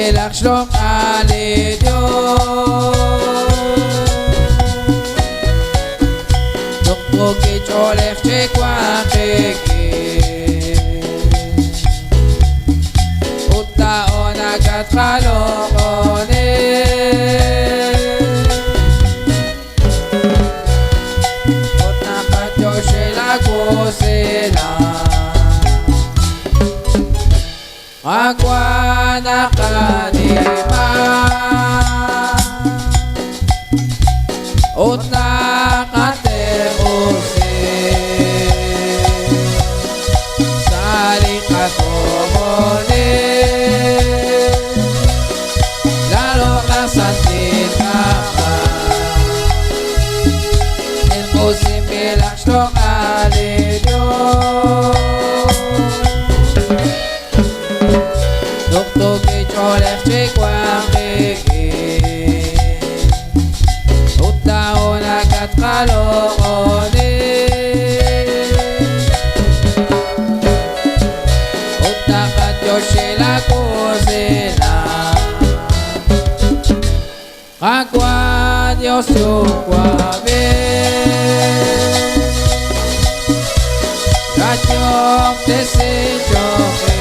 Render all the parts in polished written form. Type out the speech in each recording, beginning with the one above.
bilak shlom alidyon Duk ki cholech chekwa keke Utta onagat chalokone Utta patyo shela kosela Agwa na kanima Ut na kateuse Sali kakomone Lalo kasantin ka Ilmusim bilang shlok alidyon Duk ki cholech chekwang keke Utta onagat kalokone Utta katyo shela kosela Kakwa Dios yukwa be Katyok tesechoke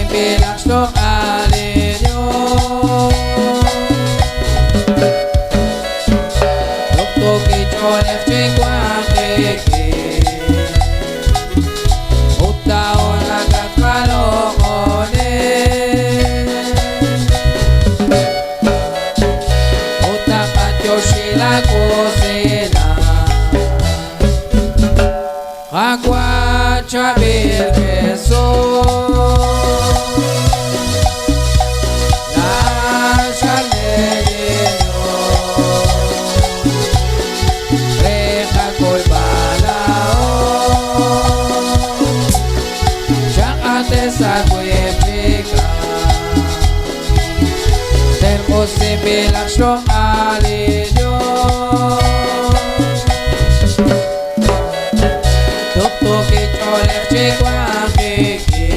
Bilak shlok alidyon Duk ki cholech chekwang keke Utta onagat kalokone Utta katyo shela kosela Kakwa chabil keso Sa kuepika Terkose bilak shlom alidyon Duk ki cholech chekwang keke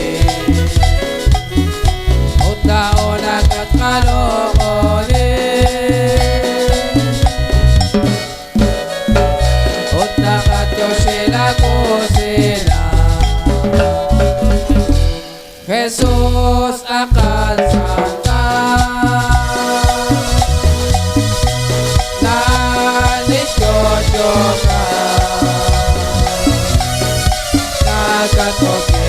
Utta onagat kalokone Utta katyo shela kosela Jesus akan santa Nalit yoyoka Nagatoki